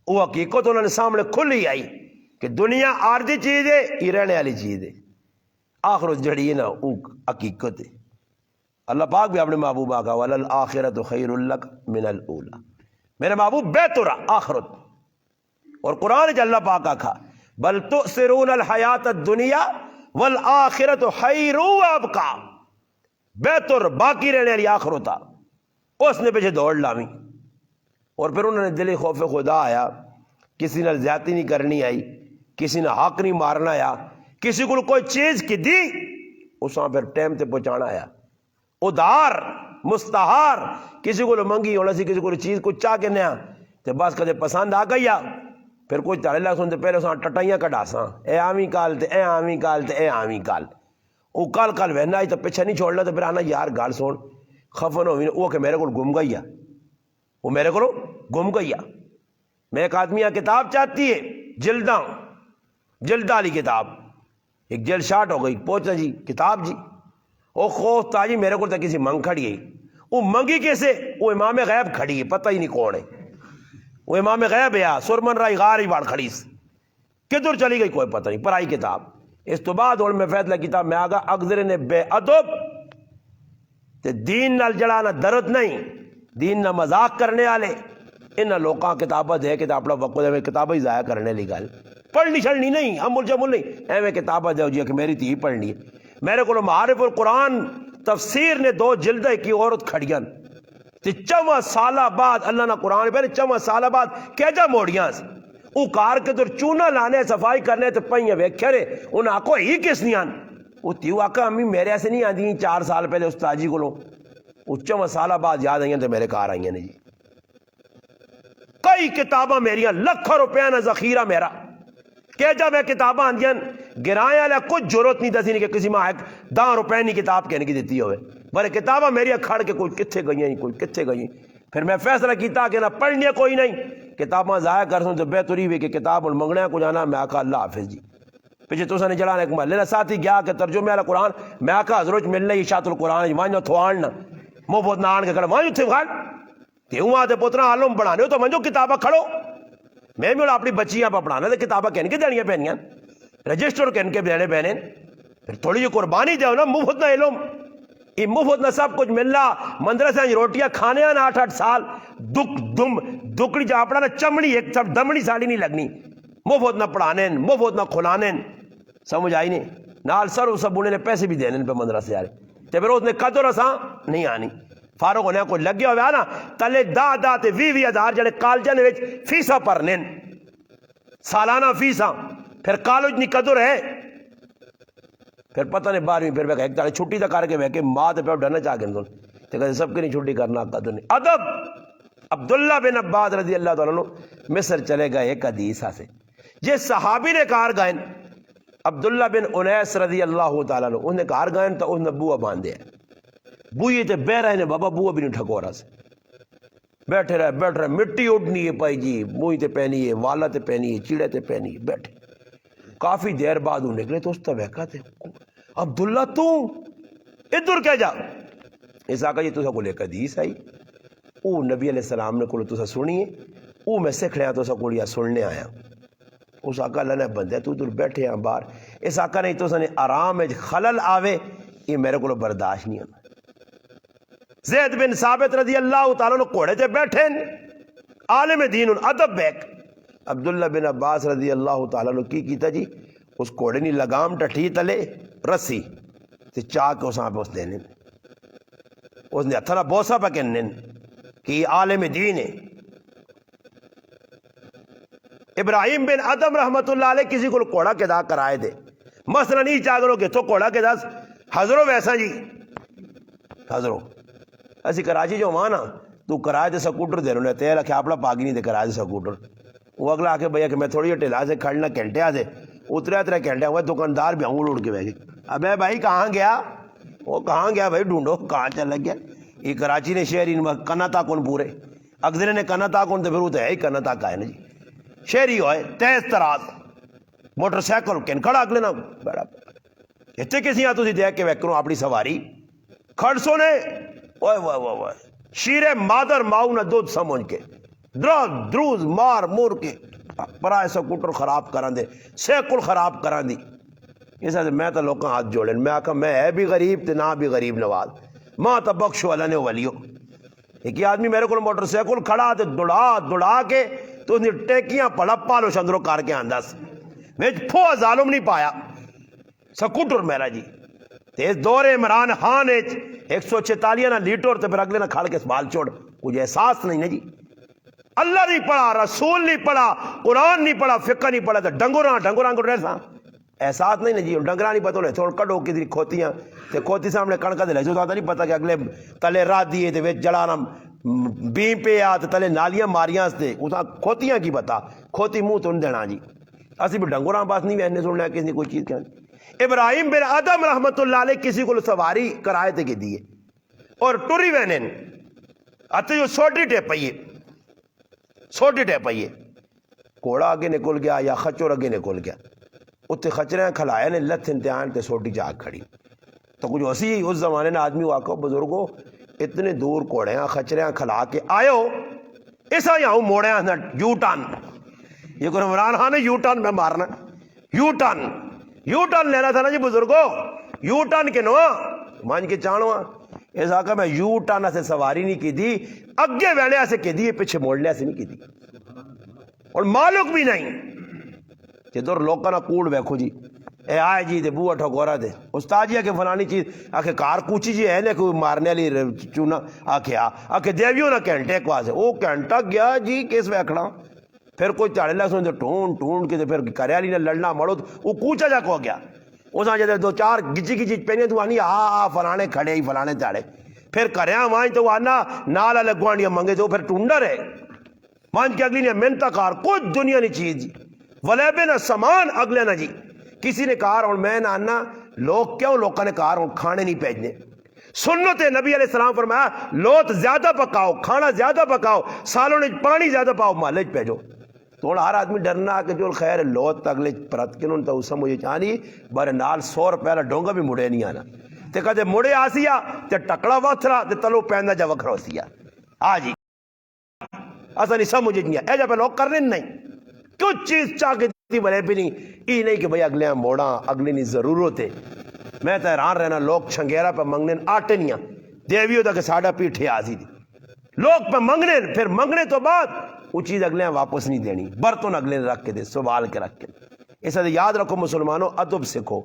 وہ حقیقت انہوں نے سامنے کھلی آئی کہ دنیا عارضی چیز ہے یہ رہنے والی چیز ہے، آخر جڑی ہے نا وہ حقیقت ہے۔ اللہ پاک بھی اپنے محبوب آگا وَلَلْآخِرَةُ خَيْرٌ لَكَ مِنَ الْأُولَى، میرے محبوب بہتر آخرت، اور قرآن جل اللہ پاک آکھا بل تؤثرون الحیات الدنیا والآخرت خیر وابقا، بہتر باقی رہنے والی آخرتا، اس نے پیچھے دوڑ لاوی، اور پھر انہوں نے دلی خوف خدا آیا، کسی نے زیادتی نہیں کرنی آئی، کسی نے حق نہیں مارنا آیا، کسی کو کوئی چیز کی دی اس وہاں پھر ٹائم تے پہنچانا آیا، ادھار مستہار کسی کو منگی ہونا سی، کسی کو چیز کو چاہ کے نیا تے بس کدے پسند آ گئی پھر کوئی تڑے لگ سنتے پہلے ساں ٹٹائیاں کڈا ساں اے آمی کال تے اے آمی کال تے اے آمی کال، وہ کال کال وہنا ہی تو پیچھے نہیں چھوڑنا، تو پھر آنا یار گال سن خفن ہوئی وہ کہ میرے کو گم گئی ہے، وہ میرے کو گم گئی ہے، میں ایک آدمی کتاب چاہتی ہے جلدہ والی کتاب، ایک جلد شارٹ ہو گئی پہنچا جی کتاب جی، وہ خوف تھا جی میرے کو تو کسی منگ کھڑی ہے، وہ منگی کیسے، وہ امام غیب کھڑی ہے پتہ ہی نہیں کون ہے، وہ امام غیب ہے سرمن رائی غاری واڑ کھڑی سے کدھر چلی گئی کوئی پتہ نہیں، پرائی کتاب۔ اس تو بعد اور میں فیصلہ کتاب میں آگا اصغر نے بے ادب تے دین نال جڑا نہ درد نہیں، دین نہ مذاق کرنے والے انہاں لوکاں کتاباں دے کے اپنا وقت دے کتاباں ہی ضائع کرنے لی گل، پڑھنی چھڑنی نہیں، عمل جمل نہیں، ایویں کتاباں دے جی کہ میری تھی پڑھنی ہے۔ میرے کو معارف القرآن تفسیر نے 2 جلدیں کی عورت کھڑیاں تے 4 سالہ بعد اللہ نہ قرآن پہلے 4 سالہ بعد کہجا موڑیاں سی، وہ کار کے در چونا لانے صفائی کرنے تے پہیاں ویکھے رہے انہاں کو ہی کس نہیں آن، وہ تیو آقا امی میرے ایسے نہیں آدھی 4 سال پہلے استاجی کو لوں، وہ 4 سالہ بعد یاد آئیں تو میرے کار آئیں نے جی، کئی کتاباں میریاں لکھوں روپیہ نہ ذخیرہ میرا، کہ جب میں کتاباں آندیاں گرائیں والا کچھ ضرورت نہیں دسی نہیں کہ کسی ماں 10 روپے نہیں کتاب کہنے کی دیتی ہوئے، بڑے کتاباں میری کھڑ کے کوئی کتھے گئی کوئی کتھے گئی، پھر میں فیصلہ کیتا کہ نہ پڑھنی کوئی نہیں، کتاباں ضائع کر سوں تو بہتری ہوئی کہ کتاب اور منگنے کو جانا، میں آکھا اللہ حافظ جی، پیچھے تو نے جڑانے کو محلے ساتھی گیا کہ ترجمے والا قرآن، میں آکھا حضرت ملنے اشاعت القرآن وانجو تھوان نہ مفت نہ آن کے کڑا وانجو تھے خان تے ہوں تے پترا عالم بنانے ہو تو منجو کتاباں کھڑو، میں بھی اپنی بچیاں پہ پڑھانا تو کتاباں کہنے کے دینیاں پہنیاں، رجسٹر کہنے کے دینے پہنے، پھر تھوڑی جو قربانی دے نا، مفت نہ علم، یہ مفت نہ سب کچھ ملنا، مندرسے روٹیاں کھانے نا 8-8 سال، دکڑی جا اپنا چمڑی ایک سب دمڑی ساڑی نہیں لگنی، مفت نہ پڑھانے مفت نہ کھلانے، سمجھ آئی نہیں، نال سر اس سب نے پیسے بھی دینے پہ مندرسے آرے، تے پھر اس نے قدر اساں نہیں آنی، فاروق ہونے کو لگے ہوئے آنا تلے 10 تے 20 ہزار جڑے کالجاں نے وچ فیساں پرنے سالانہ فیساں، پھر کالج نہیں قدر ہے، پھر پتہ نہیں 12ویں پھر ایک تاڑی چھٹی تک کر کے بہ کے ماں تے پیو ڈرنا چاہ کے تو کہتے سب کی نہیں چھٹی کرنا قدر نہیں ادب. عبداللہ بن عباس رضی اللہ تعالیٰ عنہ مصر چلے گئے ایک حدیث سے جے صحابی نے کار گائن عبداللہ بن انیس رضی اللہ تعالیٰ عنہ انہیں کار گائن تو انہیں بوہ باندھے بوئی تے بہ رہے نے بابا بوہ بھی نہیں ٹھکو رہا سے بیٹھے رہے مٹی اٹھنی ہے پائی جی موئی تے پہنی ہے والا تے پہنی ہے چیڑے تے پہنی ہے بیٹھے کافی دیر بعد وہ نکلے تو اس تا ویکا تے عبداللہ تو ادھر کیا جا اس آقا جی تو کو لے کر حدیث آئی او نبی علیہ السلام نے کو تو سنیے او میں سکھ لیا تو کو لیا سننے آیا اس آقا اللہ نے بندے تو ادھر بیٹھے ہیں باہر اس آقا نے تو سنے آرام خلل آوے یہ میرے کو برداشت نہیں ہونا. زید بن ثابت رضی اللہ تعالیٰ نے کوڑے تے بیٹھے عالم دین ادب بیک عبداللہ بن عباس رضی اللہ تعالیٰ نے کی کیتا جی اس کوڑے نہیں لگام ٹٹھی تلے رسی تے چاہ کے اس آن پہ اس دینے اس نے اتھرا بوسا پہ کہنے کہ عالم دین ہے. ابراہیم بن ادم رحمت اللہ علیہ کسی کو کوڑا کے دا کرائے دے مثلا نہیں چاہ کرو کہ تو کوڑا کے دا حضرو ویسا جی حضرو ایسی کراچی جو وہاں نا تو کرائے دے سکوٹر دے رہے تیرا رکھے اپنا پاگی نہیں دے کرائے دے سکوٹر وہ اگلا آکے بھئیا کہ میں تھوڑی ٹیلا سے کھڑنا کھنٹے آدھے اترے گھنٹے ہوئے دکاندار بھی ہوں اڑ کے بہ گئی ابے بھائی کہاں گیا وہ کہاں گیا بھائی ڈھونڈو کہاں چل لگ گیا یہ کراچی نے شہری کنا تا کون پورے اگزرے نے کنا تا کون تو پھر وہ تو ہے ہی کنا تا کا ہے نا جی شہری ہوئے تیز تراز موٹر سائیکل کن کھڑا اگلے نا بڑا اتنے کسی ہاں تھی دیکھ کے ویکروں اپنی سواری کھڑ سونے اوئے وائے وائے وائے شیرے مادر ماؤ نہ دودھ سمجھ کے دروز مار مور کے پرائے سکوٹر خراب کران دے سیکل خراب کران دی اس سے میں تو لوگوں ہاتھ جوڑے میں آکھا میں ہے بھی غریب تے نہ بھی غریب نواز ماں تو بخشو اللہ نے ولیو ایک آدمی میرے کو موٹر سیکل کھڑا تے دڑا کے تو اس نے ٹیکیاں پڑا پالو شندروں کار کے آنداز میں پھو ظالم نہیں پایا سکوٹر میرا جی تیز دور عمران خان 146 نہ لیٹر تے پھر اگلے نہ کھڑ کے سوال چھوڑ کچھ احساس نہیں نا جی اللہ نہیں پڑھا رسول نہیں پڑھا قرآن نہیں پڑھا فقہ نہیں پڑھا تو ڈنگوراں کو ریسا احساس نہیں نا جی ڈنگراں نہیں پتہ انہیں تھوڑ کڈو کدھر کھوتیاں تے کھوتی سامنے کڑکا دے لے جو نہیں پتہ کہ اگلے تلے رات دیے تے وچ جڑانا بیم پہ آ تے تلے نالیاں ماریاں تے اساں کھوتیاں کی بتا کھوتی منہ تو نہیں دینا جی اسی بھی ڈنگوراں پاس نہیں وینے سننا کسی نے کوئی چیز کہانی. ابراہیم بن ادم رحمت اللہ علیہ کسی کو سواری کرائے تے کی دیے اور ٹری وینن اتے جو چھوٹی ٹیپ آئیے کوڑا آگے نکل گیا یا خچور آگے نکل گیا اتنے خچرے کھلائے نے لت امتحان تے سوٹی جاگ کھڑی تو کچھ اسی اس زمانے نے آدمی واقع بزرگوں اتنے دور کوڑے خچرے کھلا کے آئے ہو ایسا یہاں موڑے یو ٹرن یہ کوئی عمران خان ہے یو ٹرن میں مارنا یو ٹرن لینا تھا نا جی بزرگوں یو ٹرن کے نو مان کے چانو اس آقا میں یو ٹرن سے سواری نہیں کی دی اگے ویلے سے کی دی پیچھے موڑنے سے نہیں کی دی اور معلوم بھی نہیں جدور لوکاں نہ کوڑ بیکھو جی اے آئے جی دے بوہ ٹھکورا دے استاد جی آکے فلانی چیز آکے کار کوچی جی ہے نے کوئی مارنے لی چونا آکے دیویوں نہ کینٹے کو آسے او کینٹا گیا جی کیس ویکھڑا پھر کوئی چاڑے لگ سنے ٹھونڈ کے پھر کریالی نے لڑنا مڑو تو وہ کوچا جا کو گیا اس آن جدے دو چار گچی پہنے تو آنی فلانے کھڑے ہی فلانے چاڑے پھر کریاں وائن تو آنا نالا لگوانیا منگے تو پھر ٹونڈر ہے مان کے اگلی نے منتا کار کچھ دنیا نہیں چیز جی ولیبے نہ سامان اگلے نہ جی کسی نے کار اور میں نانا لوگ کیوں لوگوں نے کار اور کھانے نہیں بھیجنے سنت نبی علیہ السلام فرمایا لوت زیادہ پکاؤ کھانا زیادہ پکاؤ سالوں نے پانی زیادہ پاؤ مالج بھیجو تھوڑا ہر آدمی ڈرنا کہ جو خیر لوت اگلے پرت کے تو اسا مجھے چاہنی بارے نال 100 روپے لا ڈونگا بھی مڑے نہیں آنا تے کدے مڑے آسیا تے ٹکڑا وتھرا تے تلو پیندا جا وکھرا ہوسیا آ جی اسا نہیں سمجھ نہیں اے جا پہ لوگ کرنے نہیں کچھ چیز چاہ کے دی بلے بھی نہیں ای نہیں کہ بھئی اگلے موڑا اگلے نہیں ضرورت ہے میں تو حیران رہنا لوگ چھنگیرا پہ منگنے آٹے نہیں دیویوں دا کہ ساڑا پیٹھے آزی دی لوگ پہ منگنے پھر منگنے تو بعد وہ چیز اگلے واپس نہیں دینی برتن اگلے رکھ کے دے سوال کے رکھ کے اس سے یاد رکھو مسلمانوں ادب سکھو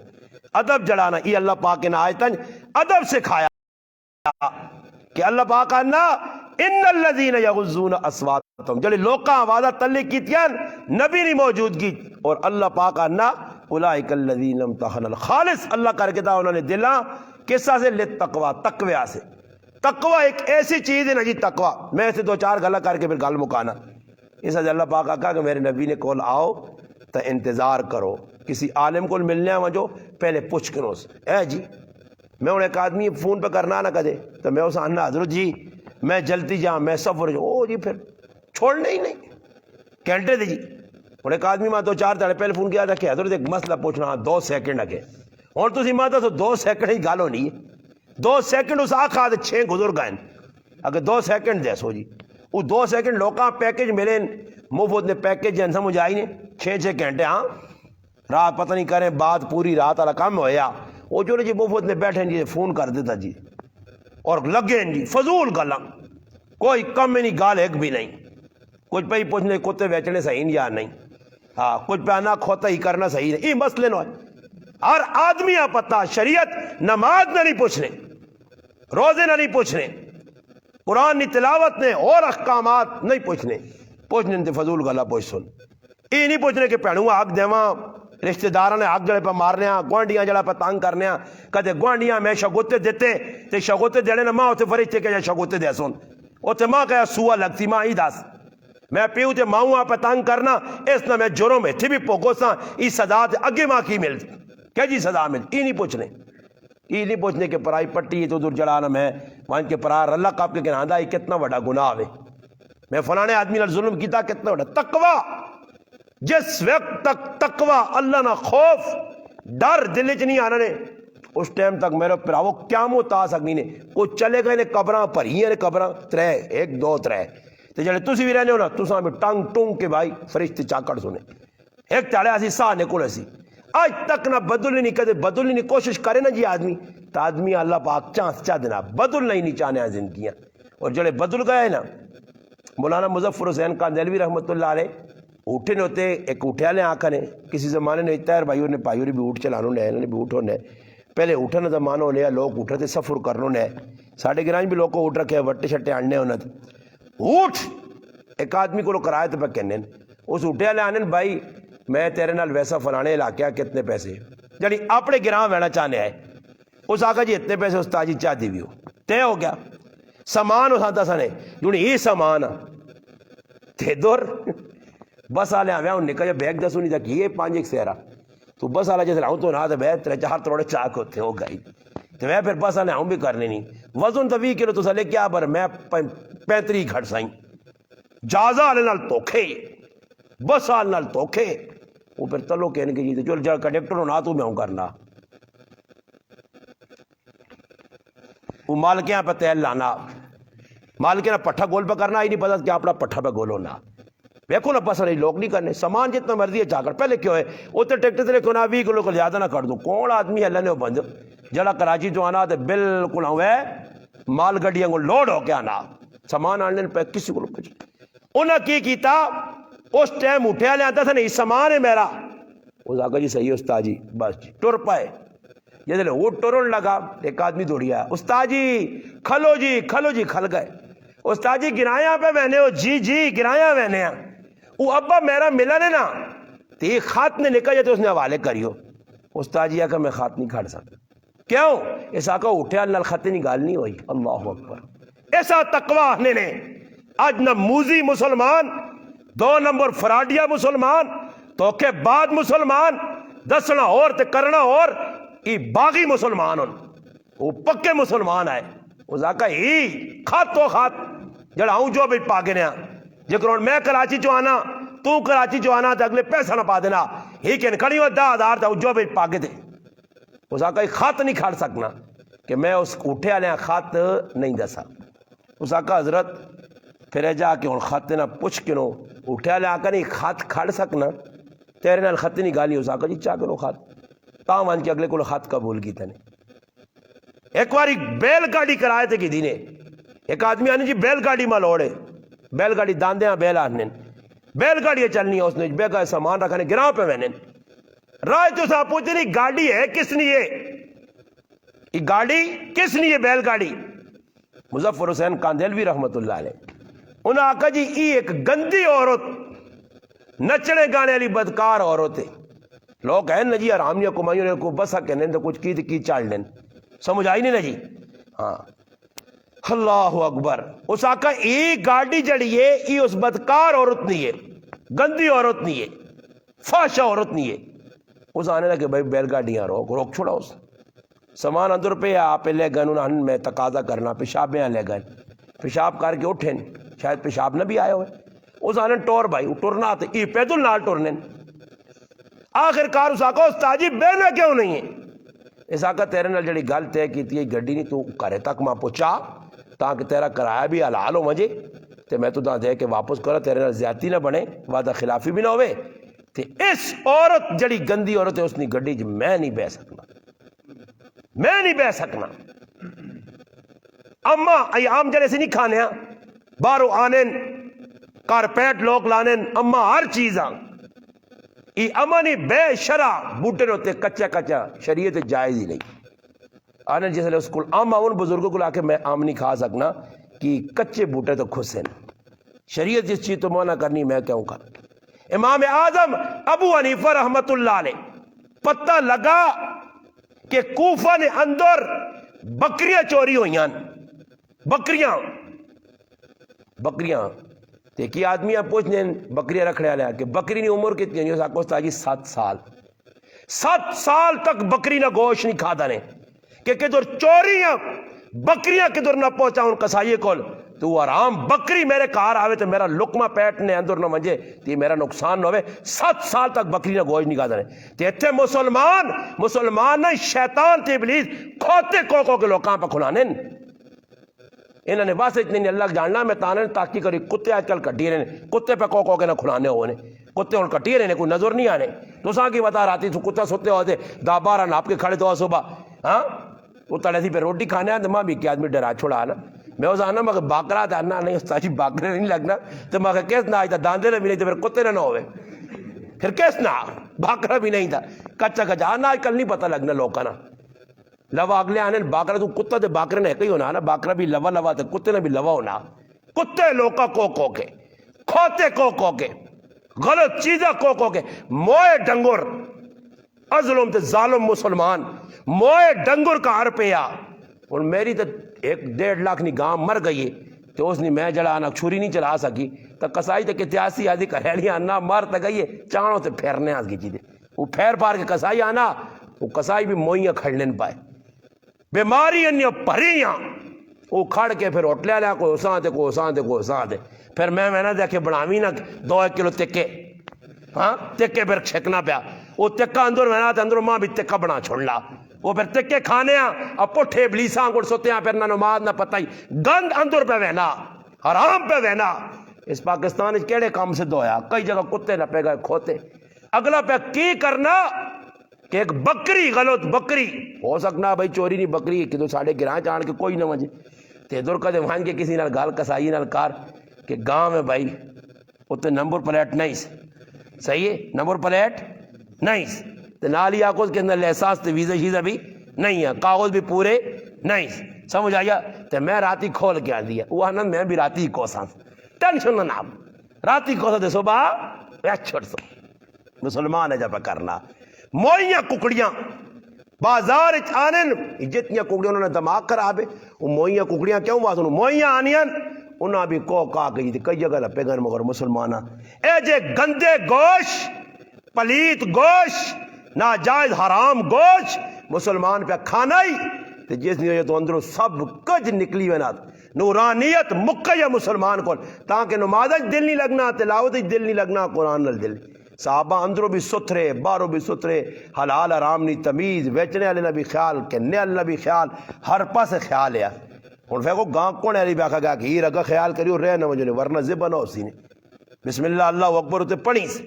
ادب جڑانا یہ اللہ پاک نے آیتن ادب سکھایا کہ اللہ پاک کہنا ان الذین یغضون اصواتهم جڑے لوکاں آوازاں تلے کیتیاں نبی نہیں موجودگی اور اللہ پاک کہنا اولئک الذین امتحن خالص اللہ کر کے تھا انہوں نے دلاں کسا سے للتقوی تقوی سے. تقوی ایک ایسی چیز ہے نا جی تقوی. میں اسے دو چار گلا کر کے پھر گل مکانا. اس اللہ پاک آقا کہ میرے نبی نے کول آؤ تو انتظار کرو کسی عالم کو ملنے آواں جو پہلے پوچھ کرو اے جی میں ہوں ایک آدمی فون پہ کرنا نہ کدے تو میں اسے آنا حضرت جی میں جلدی جاؤں میں سفر جو او جی پھر چھوڑنے ہی نہیں گھنٹے دی جی. ہوں ایک آدمی میں دو چار دہڑے پہلے فون کیا تھا کہ حضرت ایک مسئلہ پوچھنا 2 سیکنڈ اگے ہوں تھی ماں تو 2 سیکنڈ ہی گل ہونی ہے 2 سیکنڈ اس آخا 6 گزر گئے اگر 2 سیکنڈ دے سو جی وہ 2 سیکنڈ لوکاں پیکج ملے مفت نے پیکج جن سمجھ آئی نے 6 گھنٹے ہاں رات پتہ نہیں کریں بات پوری رات والا کام ہویا وہ جو جی مفت نے بیٹھے جی فون کر دیتا جی اور لگے جی فضول گلاں کوئی کم نہیں گال ایک بھی نہیں. کچھ پہ ہی پوچھنے کتے بیچنے صحیح یا نہیں ہاں کچھ پہ آنا کھوتا ہی کرنا صحیح نہیں. یہ مسئلے نہ ہر آدمی آ پتہ شریعت نماز نہ نہیں پوچھنے روزے نہ نہیں پوچھنے قرآن کی تلاوت نے اور احکامات نہیں پوچھنے تے فضول گلا پوچھ سن. یہ نہیں پوچھنے کہ بھینوں حق دیواں رشتہ داراں نے حق جڑے پہ مارنے گوانڈیاں جڑا پہ تنگ کرنے کدے گوانڈیاں میں شگوتے دیتے تے شگوتے دینے نہ ماں اتنے فرشتے کہ شگوتے دے سن اتنے ماں کہ سوا لگتی ماں ہی دس میں پیو تے ماؤں پہ تنگ کرنا اس نہ میں جرم ہے تھی بھی پوکو سا ای سزا تے اگے ماں کی ملتی کہ جی سزا ملتی. یہ نہیں پوچھنے کہ پرائی پٹی ہے تو ادھر جڑانا میں وہاں کے پرار اللہ کاپ کے کہنا یہ کتنا بڑا گناہ ہے میں فلانے آدمی نے ظلم کیتا کتنا بڑا. تقوی جس وقت تک تقوی اللہ نہ خوف ڈر دل چ نہیں آنا نے اس ٹائم تک میرے پراو قیامت آ سکنی نے. وہ چلے گئے نے قبراں بھریاں نے قبراں 3 1 2 3 تے جڑے تسی بھی رہنے ہو نا تساں بھی ٹنگ ٹونگ کے بھائی فرشتے چاکڑ سنے ایک تاڑے اسی سا نکل سی آج تک نہ بدل نہیں کدے بدل نہیں کوشش کرے نا جی آدمی تو آدمی اللہ پاک چانس چاہ دینا بدل نہیں چاہنے زندگیاں. اور جڑے بدل گئے نا مولانا مظفر حسین کاندیلوی رحمۃ اللہ علیہ اٹھے نے ہوتے ایک اٹھیا لے آنکھا نے کسی زمانے نے اتہر بھائیوں نے پائیوں نے بھی اٹھ چلانوں نے انہوں نے بھی اٹھو نے پہلے اٹھنے زمانہ ہونے لوگ اٹھے تھے سفر کرنوں نے ساڑھے گرانج بھی لوگ کو اٹھ رکھے وٹے شٹے آننے ہونا تھے. اٹھ ایک آدمی کو کرائے تو پہ کہنے اس اٹھیا لے آنے بھائی میں تیرے نال ویسا فلانے علاقہ کتنے پیسے یعنی اپنے گراں وینا چاہنے آئے اس آقا جی اتنے پیسے استاد جی چاہ دی بھی ہو طے ہو گیا سامان اس آتا سنے جنہیں یہ سامان تے دور بس آلے آویا انہیں کہا بیگ دسو نہیں تھا کہ یہ 5 ایک سیرہ تو بس آلے جیسے لاؤں تو نہ تو بیگ 3-4 تروڑے چاک ہوتے ہو گئی تو میں پھر بس آلے آؤں بھی کرنے نہیں وزن تو 20 کلو تو سالے کیا بر میں 35 گھٹ سائیں جازہ آلے نال توکھے بس آلے نال توکھے وہ پھر تلو کہنے کے جیتے جو جڑ کنڈکٹر ہونا تو میں ہوں کرنا وہ مالکیاں پہ تیل لانا مالکیاں پٹھا گول پہ کرنا ہی نہیں پتا کہ اپنا پٹھا پہ گول ہونا دیکھو نا پسند نہیں لوگ نہیں کرنے سامان جتنا مرضی ہے چاہ کر پہلے کیوں ہے وہ تو ٹیکٹر سے کیوں نہ 20 کلو کو زیادہ نہ کر دو کون آدمی اللہ نے وہ بند جڑا کراچی جو آنا تو بالکل ہوئے مال گڈیاں کو لوڈ ہو کے آنا سامان آنے پہ کسی کو کچھ انہاں کی کیتا اس ٹائم اٹھیا لے آتا تھا نہیں سامان ہے میرا وہ آقا جی صحیح ہے استاد جی بس جی ٹر پائے جیسے وہ ٹرن لگا ایک آدمی دوڑی آیا استاد جی کھلو جی کھل گئے استاد جی گرایا پہ میں نے ہو جی گرایا میں نے وہ ابا میرا ملا نے نا تو یہ خط نے نکل جاتے اس نے حوالے کریو استاد جی آکا میں خط نہیں کھڑ سکتا کیوں اس آقا اٹھیا نال خط نہیں گال نہیں ہوئی اللہ اکبر ایسا تقوی آنے نے آج نہ موزی مسلمان 2 نمبر فراڈیا مسلمان تو کے بعد مسلمان دسنا اور تے کرنا اور ای باغی مسلمان ہن وہ پکے مسلمان آئے اس آقا ہی خط تو خط جڑا ہوں جو بھی پا گنے جکر میں کراچی چو آنا تو کراچی چو آنا تو اگلے پیسہ نہ پا دینا ہی کہ کھڑی ہو 10,000 تھا جو بھی پا گے تھے اس آقا خط نہیں کھڑ سکنا کہ میں اس اٹھے والے خط نہیں دسا اس آقا حضرت پھر جا کے ہوں خط نہ پوچھ کے نو اٹھے والے آقا نہیں خط کھڑ سکنا تیرے نال خط نہیں گالی اس آقا جی چاہ کرو خط تا مان کے اگلے کو خط قبول کیتا نے ایک بار بیل گاڑی کرائے تھے کہ دینے ایک آدمی آنے جی بیل گاڑی مال اوڑے بیل گاڑی داندے ہیں بیل آنے بیل گاڑی چلنی ہے اس نے بے کا سامان رکھنے گراؤں پہ میں نے راج تو صاحب پوچھتے نہیں گاڑی ہے کس نے یہ گاڑی کس نے یہ بیل گاڑی مظفر حسین کاندیلوی رحمت اللہ علیہ انہوں نے آقا جی یہ ایک گندی عورت نچنے گانے والی بدکار عورت ہے لوگ کہیں نا جی آرام کمائیوں نے کو بسا کہنے تو کچھ کی چال لین سمجھ آئی نہیں نا جی. ہاں اللہ اکبر. اس آقا ایک گاڑی جڑی ہے یہ اس بدکار عورت نہیں ہے, گندی عورت نہیں ہے, فحشہ عورت نہیں ہے. اس آنے لگے بھائی بیل گاڑیاں روک چھوڑا اس سامان اندر پہ آپ لے گئے انہوں میں تقاضا کرنا پیشاب میں لے گئے پیشاب کر کے اٹھیں شاید پیشاب نہ بھی آئے ہوئے. اس آنے ٹور بھائی ٹرنا آتے ای پیدل نال ٹرنے. آخر کار اس آقا استاد جی بہنا کیوں نہیں ہے. اس آقا تیرے نال جڑی گل طے کیتی ہے گڈی نہیں تو گھرے تک ماں پہنچا تاکہ تیرا کرایہ بھی حلال ہو مجھے تے میں تو دے کے واپس کرا تیرے نال زیادتی نہ بنے وعدہ خلافی بھی نہ ہوئے. تے اس عورت جڑی گندی عورت ہے اس نے گڈی میں نہیں بہ سکنا, میں نہیں بہ سکنا. اما ایام جڑے سے نہیں کھانے ہاں باہروں آنے کارپیٹ لوگ لانے اما ہر چیز ای اما نہیں بے شرع بوٹے ہوتے کچا شریعت جائز ہی نہیں. آنے جس لئے اس کو اما ان بزرگوں کو لا کے میں آم نہیں کھا سکنا کہ کچے بوٹے تو خسے نا شریعت جس چیز تو منع کرنی میں کیوں کر. امام اعظم ابو حنیفہ رحمت اللہ علیہ پتہ لگا کہ کوفہ نے اندر بکریاں چوری ہوئی ہیں بکریاں تے کی آدمی آپ پوچھنے بکریاں رکھنے والے کہ بکری نہیں عمر کتنی ہے. اس کو تاجی 7 سال تک بکری نہ گوشت نہیں کھادا نے کہ کدھر چوریاں بکریاں کدھر نہ پہنچا ان کسائیے کول تو آرام بکری میرے کار آوے تو میرا لقمہ پیٹ نے اندر نہ منجے تی میرا نقصان نہ ہوئے. 7 سال تک بکری نہ گوشت نہیں کھادا نے. تے اتھے مسلمان نہیں شیطان تے ابلیس کھوتے کو کے لوکاں پہ کھلانے انہوں نے بس اتنی اللہ جاننا میں تانے تاکی کری کتے آج کل کٹی رہے کتے پہ کو کے نہ کھلانے ہونے کتے ہوں کٹی رہے کوئی نظر نہیں آنے. تو ساں کی بتا رہتی تو کتا ستے ہوتے 10-12 ناپ کے کھڑے تو صبح ہاں وہ تڑے تھی پہ روٹی کھانے آتے ماں بھی کیا آدمی ڈرا چھوڑا نا میں اس آنا مگر باکرا تھا نا نہیں استاد جی باکرے نہیں لگنا تو مگر کیس نہ آئی تھا داندے نہ بھی نہیں تھے پھر کتے نہ ہوئے پھر کیس نہ باکرا بھی نہیں تھا کچا آنا آج کل نہیں پتہ لگنا لوگا نا لوا اگلے آنے باکرا تو کتا تے باکرے نے کئی ہونا نا باکرا بھی لوا تے کتے نے بھی لوا ہونا. کتے لوکا کو کے کھوتے کو کے غلط چیزیں کو کے موئے ڈنگر ازلم تے ظالم مسلمان موئے ڈنگر کا ہر پیا. اور میری تو 1.5 لاکھ نی گاں مر گئی تو اس نے میں جڑا آنا چھری نہیں چلا سکی تو کسائی تے کتیاسی آدھی کریلیاں آنا مر تا گئی چانوں تے پھیرنے آس گئی چیزیں وہ پھیر پار کے کسائی آنا وہ کسائی بھی موئیاں کھڑنے نہیں پائے بیماری انیاں پریاں وہ کھڑ کے پھر ہوٹلے لیا کوئی اساں دے پھر میں نہ دیکھے بناوی نہ 2 کلو تکے ہاں تکے پھر چھکنا پیا وہ تکا اندر میں تے اندر ماں بھی تکا بنا چھوڑلا وہ پھر تکے کھانے اب پٹھے ابلیساں کو سوتے پھر نہ نماز نہ پتہ ہی گند اندر پہ وہنا حرام پہ وہنا. اس پاکستان کیڑے کام سے دویا کئی جگہ کتے نہ پہ گئے کھوتے اگلا پہ کی کرنا کہ ایک بکری غلط بکری ہو سکنا بھائی چوری نہیں بکری کہ تو ساڑھے گراں چاڑ کے کوئی نہ وجے تے در کدے وہاں کے کسی نال گال کسائی نال کار کہ گاؤں میں بھائی اتنے نمبر پلیٹ نہیں صحیح ہے نمبر پلیٹ نہیں تے نال ہی آکوز کے اندر لحساس تے ویزا شیزا بھی نہیں ہے کاغذ بھی پورے نہیں سمجھ آیا تے میں راتی کھول کے آ دیا وہ آنا میں بھی راتی کوساں ٹینشن نہ راتی کوساں تے صبح چھوڑ سو مسلمان ہے جب کرنا موئیاں ککڑیاں بازار آنے جتنی ککڑیاں انہوں نے دماغ خراب ہے وہ موئیاں ککڑیاں کیوں بات انہوں موئیاں آنیاں انہوں بھی کو کا گئی تھی کئی جگہ لپے گئے مگر مسلمانہ اے جے گندے گوشت پلیت گوشت ناجائز حرام گوشت مسلمان پہ کھانا ہی تو جس نے تو اندروں سب کچھ نکلی ہوئے نورانیت مکہ مسلمان کو تاکہ نماز دل نہیں لگنا تلاوت دل نہیں لگنا قرآن نال دل صحابہ اندروں بھی ستھرے باہروں بھی ستھرے حلال حرام نہیں تمیز ویچنے والے نہ بھی خیال کہنے والے نہ بھی خیال ہر پاس خیال ہے. ہوں فیکو گاں کون ایلی بیاکھا گیا کہ ہی رگا خیال کریو رہ نہ وجہ ورنہ زبا نہ اسی نے بسم اللہ اللہ اکبر تے پڑھی سے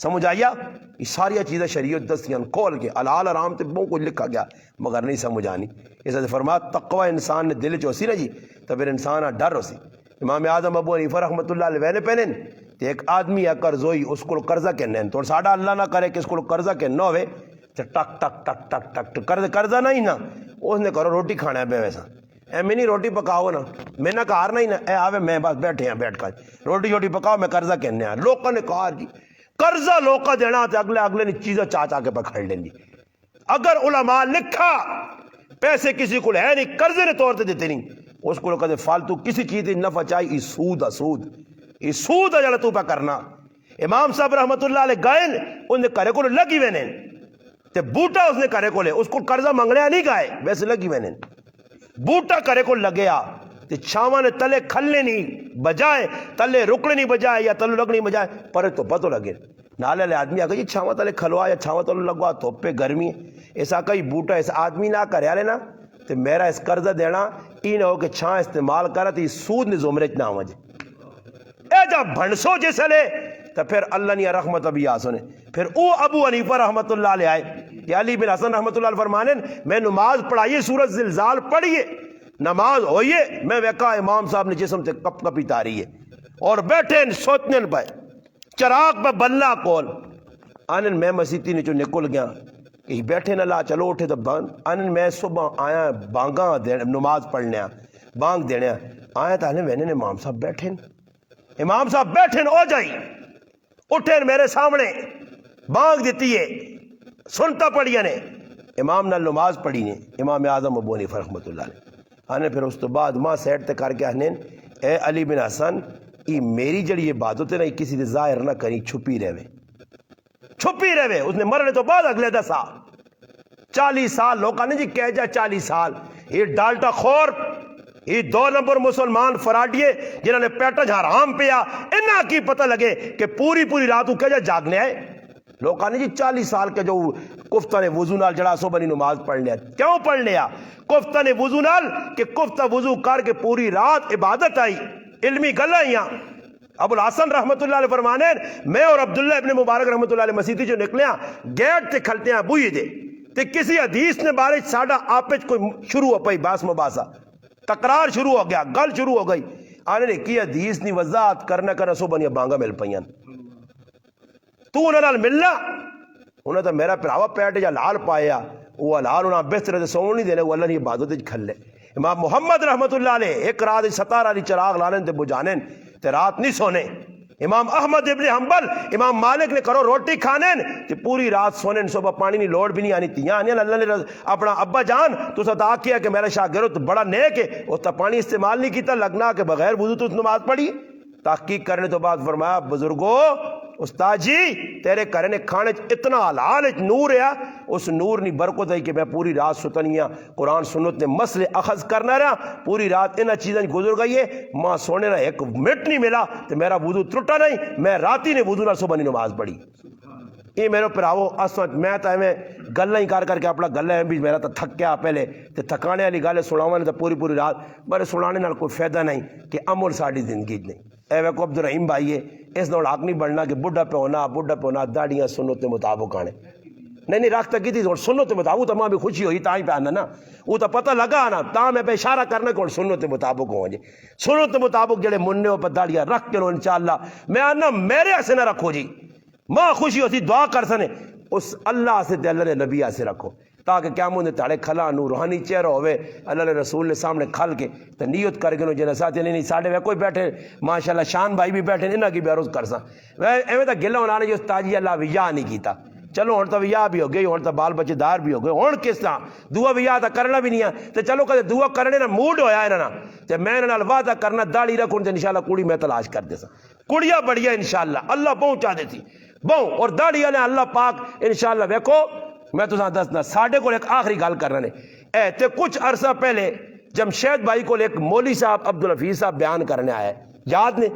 سمجھ آیا. یہ ساری چیزیں شریعت دستیاں کھول کے حلال حرام تے بہت کچھ لکھا گیا مگر نہیں سمجھ آنی. اس سے فرمایا تقوی انسان نے دل چ ہوسی نا جی تو پھر انسان ڈر ہوسی. امام اعظم ابو حنیفہ رحمۃ اللہ علیہ نے پہنے ایک آدمی ہے قرضوئی اس کو قرضہ کہنے تو ساڈا اللہ نہ کرے کہ اس کو قرضہ کہنا ہوئے تو ٹک ٹک ٹک ٹک ٹک قرضہ نہیں نا اس نے کرو روٹی کھانا ہے بے ویسا اے میں نہیں روٹی پکاؤ نا میں نہ کار نہیں نا اے آوے میں بس بیٹھے ہیں بیٹھ کر روٹی پکاؤ میں قرضہ کہنے ہیں. لوگوں نے کہا جی قرضہ لوکا دینا تے اگلے نے چیزیں چاچا کے پکڑ لینی. اگر علماء لکھا پیسے کسی کو ہے نہیں قرضے نے طور تے دیتے نہیں, اس کو کہتے فالتو کسی چیز دی نفع چاہیے, یہ سود ہے جڑا تو پہ کرنا. امام صاحب رحمت اللہ علیہ گئے ان نے کرے کو لگی وینے تے بوٹا اس نے کرے کو لے, اس کو قرضہ منگنے نہیں گئے ویسے لگی وینے, بوٹا کرے کو لگیا تے چھاواں نے تلے کھلنے نہیں بجائے, تلے رکنے نہیں بجائے یا تلے لگنے بجائے پر تو پتہ لگے نالے والے آدمی آگے جی چھاواں تلے کھلوا یا چھاواں تلے لگوا تو پہ گرمی ایسا کئی بوٹا ایسا آدمی نہ کریا لینا تے میرا اس قرضہ دینا ای نہ ہو کہ چھاں استعمال کرا تے سود نے زمرے نہ ہو جائے. اے جب بھنسو جیسے لے تو پھر اللہ نے رحمت ابھی آسنے پھر او ابو حنیفہ رحمت اللہ علیہ آئے کہ علی بن حسن رحمت اللہ علیہ فرمانے میں نماز پڑھائیے سورت زلزال پڑھیے نماز ہوئیے میں ویکا امام صاحب نے جسم سے کپ کپی تاری ہے اور بیٹھے سوچنے پہ چراغ پہ بلہ کول آنن میں مسیتی نے جو نکل گیا کہ بیٹھے نہ لا چلو اٹھے تو بند آنن میں صبح آیا بانگاں نماز پڑھنے بانگ دینے آیا تھا میں نے امام صاحب بیٹھے ہو جائی اٹھے میرے سامنے بانگ دیتی ہے سنتا پڑھیا نے امام نال نماز پڑھی نے امام اعظم ابو حنیفہ رحمۃ اللہ علیہ آنے پھر اس تو بعد ماں سیٹ تے کر کے آنے اے علی بن حسن ای میری جڑی عبادت ہے نا کسی دے ظاہر نہ کری چھپی رہے اس نے مرنے تو بعد اگلے 10 سال 40 سال لوکاں نے جی کہہ جا 40 سال یہ ڈالٹا خور یہ 2 نمبر مسلمان فراڈیے جنہوں نے پیٹا حرام پیا انہاں کی پتہ لگے کہ پوری رات کہہ جا جاگنے آئے لوکاں نے جی 40 سال کے جو کفتہ نے وضو نال جڑا سو بنی نماز پڑھنے کیوں پڑھنے کفتہ نے وضو نال کہ کفتہ وضو کر کے پوری رات عبادت آئی علمی گلاں ابو الحسن رحمت اللہ علیہ فرمانے میں اور عبداللہ ابن مبارک رحمت اللہ علیہ مسیتی جو نکلیاں گیٹ تے کھلتے ہیں بوئی دے تے کسی حدیث نے بارے ساڈا آپے کوئی شروع ہو پئی باس مباسا تقرار شروع ہو گیا گل شروع ہو گئی آنے نے کی حدیث نی وضاحت کرنا سو بنیا بانگا مل پئیاں تو انہاں نال ملنا انہاں تو میرا پراوا پیٹ جا لال پایا وہ لال انہاں بستر تے سون نہیں دینے وہ اللہ نے عبادت وچ کھلے امام محمد رحمت اللہ علیہ ایک رات 17 والی چراغ لانن تے بجانن تے رات نہیں سونے امام احمد ابن حنبل امام مالک نے کرو روٹی کھانے تے پوری رات سونے صبح پانی نہیں لوڑ بھی نہیں آنی تیاں آنی اللہ نے اپنا ابا جان تو ستا کیا کہ میرا شاگرد بڑا نیک ہے اس تا پانی استعمال نہیں کیتا لگنا کہ بغیر وضو تو نماز پڑھی تحقیق کرنے تو بعد فرمایا بزرگو استاد جی تیرے گھر نے کھانے اتنا حلال نور ہے اس نور نی برکت ہے کہ میں پوری رات ستنیاں قرآن سنت نے مسئلے اخذ کرنا رہا پوری رات انہاں چیزیں گزر گئی ہے ماں سونے رہا ایک منٹ نہیں ملا تو میرا وضو ترٹا نہیں میں راتی نے وضو نہ صبح نماز پڑھی یہ میرے پراو اسمت میں تو میں گلاں ہی کر کے اپنا گلا بھی میرا تو تھک گیا پہلے تے تھکانے والی گل سناواں تو پوری رات پر سنانے نال کوئی فائدہ نہیں کہ عمل ساری زندگی نہیں اے ویکو عبد الرحیم بھائی ہے اس نال حق نہیں بننا کہ بڈھا پہ ہونا داڑیاں سنت کے مطابق آنے نہیں رکھتا کی تھی سنت کے مطابق تو ماں بھی خوشی ہوئی تاں ہی پہ آنا نا وہ تو پتہ لگا نا تاں میں پہ اشارہ کرنا کہ سنت کے مطابق ہوں جی سنت کے مطابق جڑے مننے ہو پہ داڑیاں رکھ کے لو انشاءاللہ میں آنا میرے ایسے نہ رکھو جی ماں خوشی ہوتی دعا کر سنے اس اللہ سے تے اللہ نے نبی سے رکھو تاکہ قیامت نے تاڑے کھلا نو روحانی چہرہ ہوئے اللہ نے رسول نے سامنے کھل کے تو نیت کر کے نو جنہ ساتھ نہیں ساڑھے وہ کوئی بیٹھے ماشاءاللہ شان بھائی بھی بیٹھے انہاں کی بیروز کر سا ایویں تا گلہ ہونا جو تاجی اللہ ویا نہیں کیتا چلو ہن تو ویا بھی ہو گئی ہن تو بال بچے دار بھی ہو گئے ہن کس طرح دعا ویا تا کرنا بھی نہیں ہے تے چلو کدے دعا کرنے نا موڈ ہویا انہاں تے میں انہاں نال وعدہ کرنا داڑھی رکھوں تے انشاءاللہ کڑی میں تلاش کر دے سا کڑیاں بڑھیا انشاءاللہ اللہ پہنچا دیتی بہو اور داڑھی والے اللہ پاک انشاءاللہ ویکھو میں تو دسنا ساڈے کو ایک آخری گل کرنا نے اے تے کچھ عرصہ پہلے جمشید بھائی کو ایک مولوی صاحب عبدالحفیظ صاحب بیان کرنے آیا یاد نے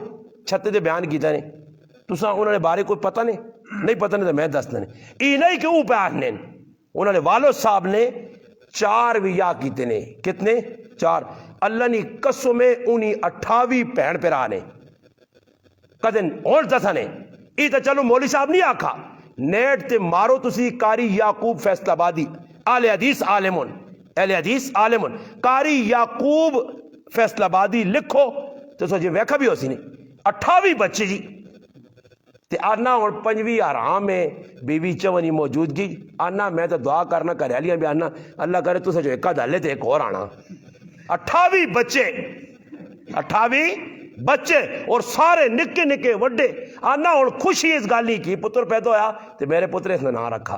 چھتے دے بیان کیتا نے تساں انہوں نے بارے کوئی پتہ نہیں پتہ نہیں تو میں دسنا نے ای نہیں کہ او بیان نے انہوں نے والد صاحب نے 4 ویا کیتے نے کتنے 4 اللہ نے قسم میں انہی 28 بہن پرا نے کدن اور دسا نے ای تو چلو مولوی صاحب نہیں آکھا نیٹ تے مارو تسی قاری یعقوب فیصل آبادی اہل حدیث عالمن قاری یعقوب فیصل آبادی لکھو تو سو جی ویکھا بھی ہو سی نہیں 28 بچے جی تے آنا اور 5ویں آرام میں بیوی چونی موجودگی آنا میں تو دعا کرنا کریالیاں بھی آنا اللہ کرے تو سو جو ایک دالے تے ایک اور آنا 28 بچے اور سارے نکے وڈے آنا ہوں خوشی اس گل ہی کی پتر پیدا ہویا تو میرے پتر اس نے نام رکھا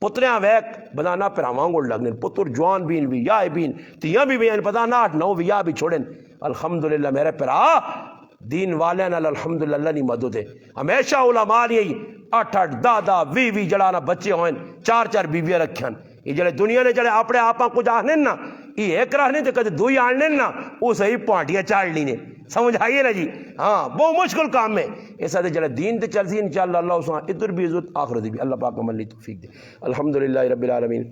پتریاں ویک بنانا پراواں گول لگنے پتر جوان بین بھی یا بین تیاں بھی بین پتہ نہ 8 9 بھی یا بھی چھوڑیں الحمدللہ میرے پرا دین والے نال الحمدللہ اللہ نہیں مدد ہے ہمیشہ علماء یہی 8 8 10 10 20 جڑا بچے ہوئیں 4 4 بیویاں رکھیں یہ جڑے دنیا نے جڑے اپنے آپ کچھ آنے نا یہ ایک رہنے تو کدے دوئی آنے نا وہ صحیح پانٹیاں چاڑ لینے سمجھ آئیے نا جی ہاں بہت مشکل کام ہے ایسا دے جڑے دین تے چل سی انشاءاللہ اللہ اس ادھر بھی عزت آخرت بھی اللہ پاک عمل توفیق دے الحمدللہ رب العالمین